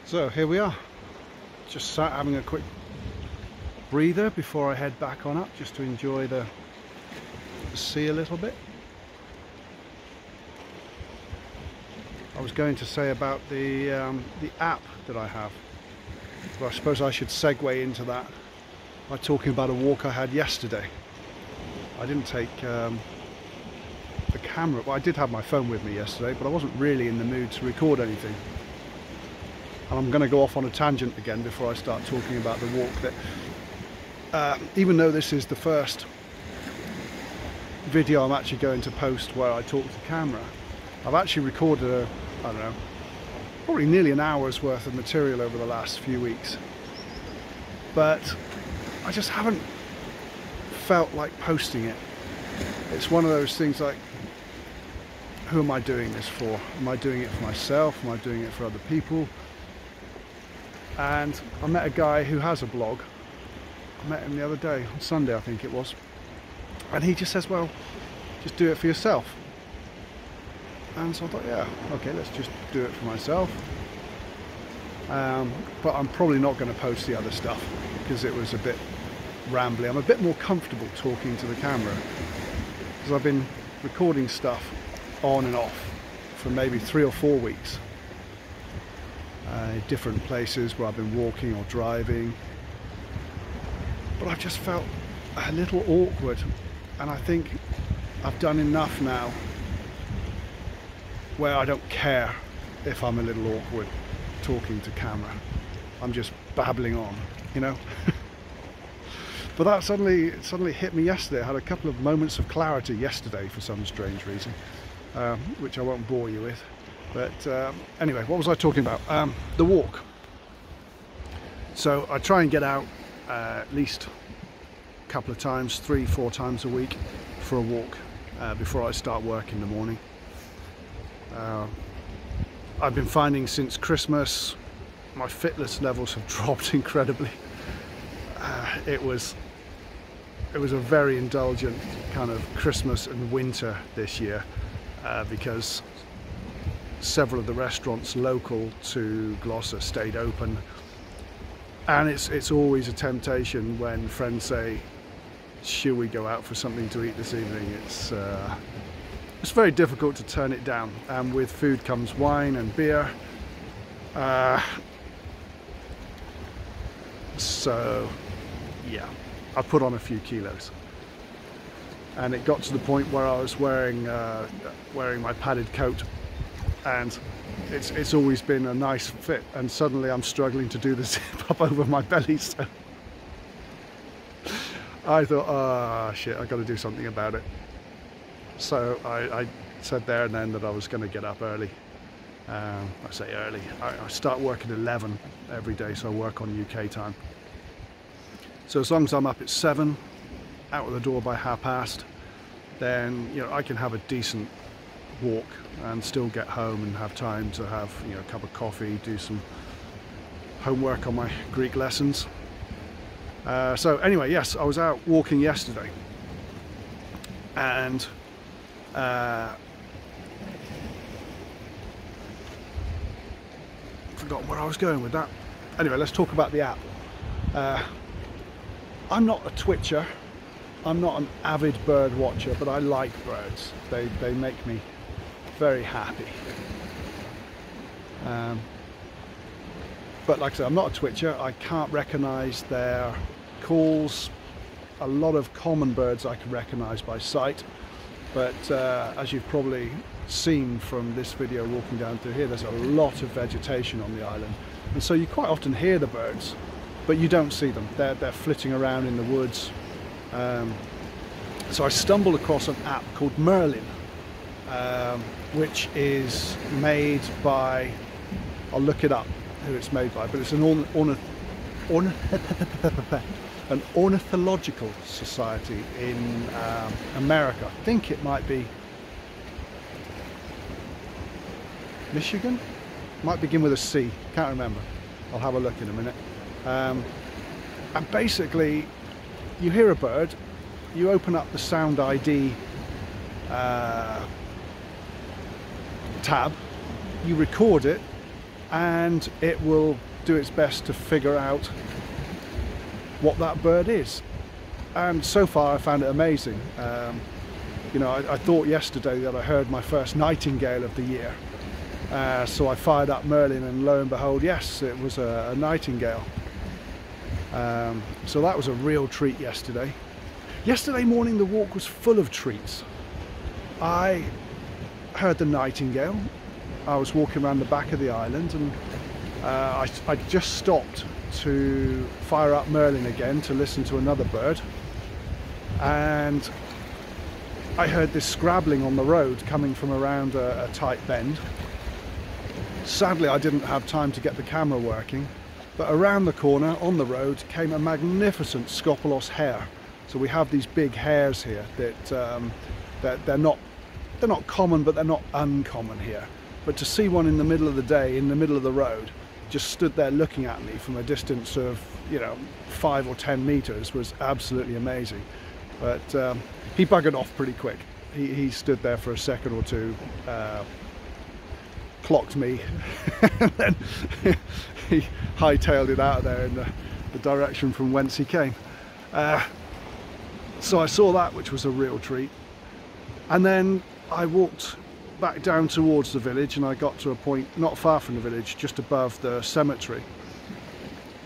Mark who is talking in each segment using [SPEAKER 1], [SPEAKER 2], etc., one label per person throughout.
[SPEAKER 1] So here we are, just sat having a quick breather before I head back on up, just to enjoy the sea a little bit. I was going to say about the app that I have, but I suppose I should segue into that by talking about a walk I had yesterday. I didn't take the camera, well I did have my phone with me yesterday, but I wasn't really in the mood to record anything. And I'm going to go off on a tangent again before I start talking about the walk. That even though this is the first video I'm actually going to post where I talk to camera, I've actually recorded I don't know, probably nearly an hour's worth of material over the last few weeks, but I just haven't felt like posting it. It's one of those things like, who am I doing this for? Am I doing it for myself? Am I doing it for other people? And I met a guy who has a blog. I met him the other day, on Sunday I think it was, and he just says, well, just do it for yourself. And so I thought, yeah, okay, let's just do it for myself. But I'm probably not going to post the other stuff because it was a bit rambly. I'm a bit more comfortable talking to the camera because I've been recording stuff on and off for maybe 3 or 4 weeks. Different places where I've been walking or driving, but I've just felt a little awkward, and I think I've done enough now where I don't care if I'm a little awkward talking to camera. I'm just babbling on, you know. But that suddenly hit me yesterday. I had a couple of moments of clarity yesterday for some strange reason, which I won't bore you with. But anyway, what was I talking about? The walk. So I try and get out at least a couple of times, 3-4 times a week for a walk before I start work in the morning. I've been finding since Christmas my fitness levels have dropped incredibly. It was a very indulgent kind of Christmas and winter this year because several of the restaurants local to Gloucester stayed open, and it's always a temptation when friends say, should we go out for something to eat this evening? It's very difficult to turn it down, and with food comes wine and beer. So yeah, I put on a few kilos, and it got to the point where I was wearing my padded coat, and it's always been a nice fit, and suddenly I'm struggling to do the zip up over my belly. So I thought, oh shit, I got to do something about it. So I said there and then that I was going to get up early. I say early, I start work at 11 every day, so I work on UK time. So as long as I'm up at 7, out of the door by past, then you know I can have a decent walk and still get home and have time to have, you know, a cup of coffee, do some homework on my Greek lessons. So anyway, yes, I was out walking yesterday, and forgot where I was going with that. Anyway, let's talk about the app. I'm not a twitcher, I'm not an avid bird watcher, but I like birds. They make me very happy. But like I said, I'm not a twitcher. I can't recognize their calls. A lot of common birds I can recognize by sight, but as you've probably seen from this video walking down through here, there's a lot of vegetation on the island, and so you quite often hear the birds, but you don't see them. They're flitting around in the woods. So I stumbled across an app called Merlin, which is made by, I'll look it up who it's made by, but it's an ornithological society in America. I think it might be Michigan, might begin with a C, can't remember. I'll have a look in a minute. And basically you hear a bird, you open up the sound ID tab, you record it, and it will do its best to figure out what that bird is. And so far I found it amazing. You know, I thought yesterday that I heard my first nightingale of the year, so I fired up Merlin, and lo and behold, yes, it was a nightingale. So that was a real treat yesterday. Yesterday morning the walk was full of treats. I heard the nightingale. I was walking around the back of the island, and I just stopped to fire up Merlin again to listen to another bird, and I heard this scrabbling on the road coming from around a tight bend. Sadly I didn't have time to get the camera working, but around the corner on the road came a magnificent scopolos hare. So we have these big hares here that they're not common, but they're not uncommon here. But to see one in the middle of the day, in the middle of the road, just stood there looking at me from a distance of, you know, 5 or 10 meters was absolutely amazing. But he buggered off pretty quick. He stood there for a second or two, clocked me, and then he hightailed it out of there in the direction from whence he came. So I saw that, which was a real treat. And then I walked back down towards the village, and I got to a point not far from the village, just above the cemetery.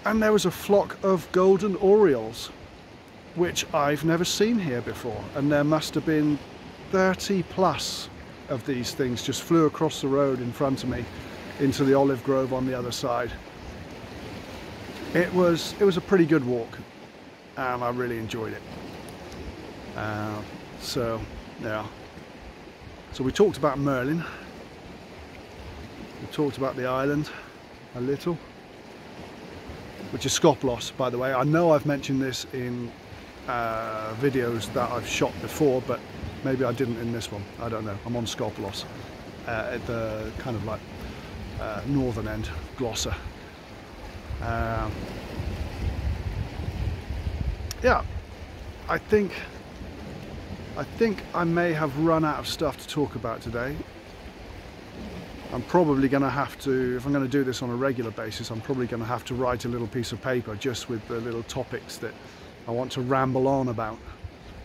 [SPEAKER 1] And there was a flock of golden orioles, which I've never seen here before. And there must have been 30 plus of these things just flew across the road in front of me into the olive grove on the other side. It was a pretty good walk, and I really enjoyed it. So yeah, so we talked about Merlin, we talked about the island a little, which is scopolos, by the way. I know I've mentioned this in videos that I've shot before, but maybe I didn't in this one. I don't know. I'm on scopolos at the kind of like northern end, Gloucester. Yeah, I think I may have run out of stuff to talk about today. I'm probably going to have to, if I'm going to do this on a regular basis, I'm probably going to have to write a little piece of paper just with the little topics that I want to ramble on about,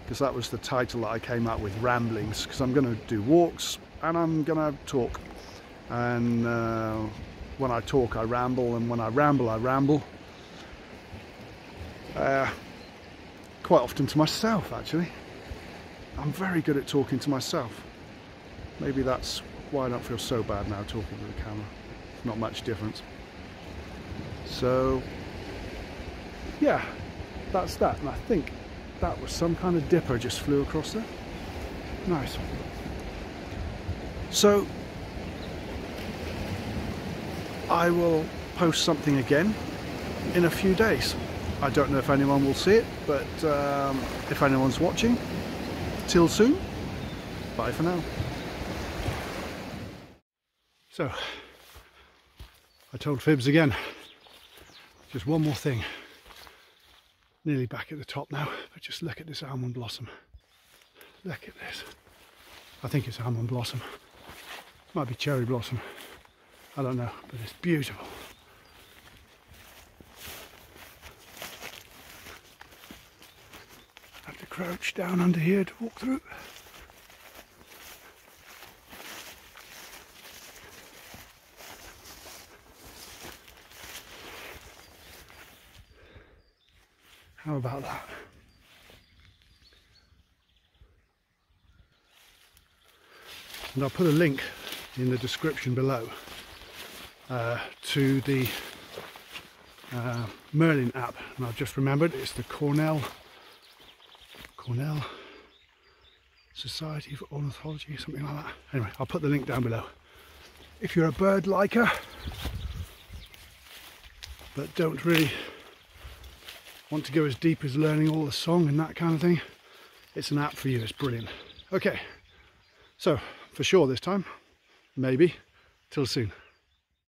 [SPEAKER 1] because that was the title that I came out with, Ramblings, because I'm going to do walks and I'm going to talk, and when I talk I ramble, and when I ramble I ramble, quite often to myself actually. I'm very good at talking to myself. Maybe that's why I don't feel so bad now talking to the camera. Not much difference. So yeah, that's that. And I think that was some kind of dipper just flew across there. Nice. So I will post something again in a few days. I don't know if anyone will see it, but if anyone's watching, till soon. Bye for now. So, I told fibs again. Just one more thing. Nearly back at the top now, but just look at this almond blossom. Look at this. I think it's almond blossom. Might be cherry blossom. I don't know, but it's beautiful. I have to crouch down under here to walk through. How about that? And I'll put a link in the description below to the Merlin app, and I've just remembered it's the Cornell Society for Ornithology, something like that. Anyway, I'll put the link down below. If you're a bird liker but don't really want to go as deep as learning all the song and that kind of thing, it's an app for you. It's brilliant. Okay, so for sure this time, maybe, till soon.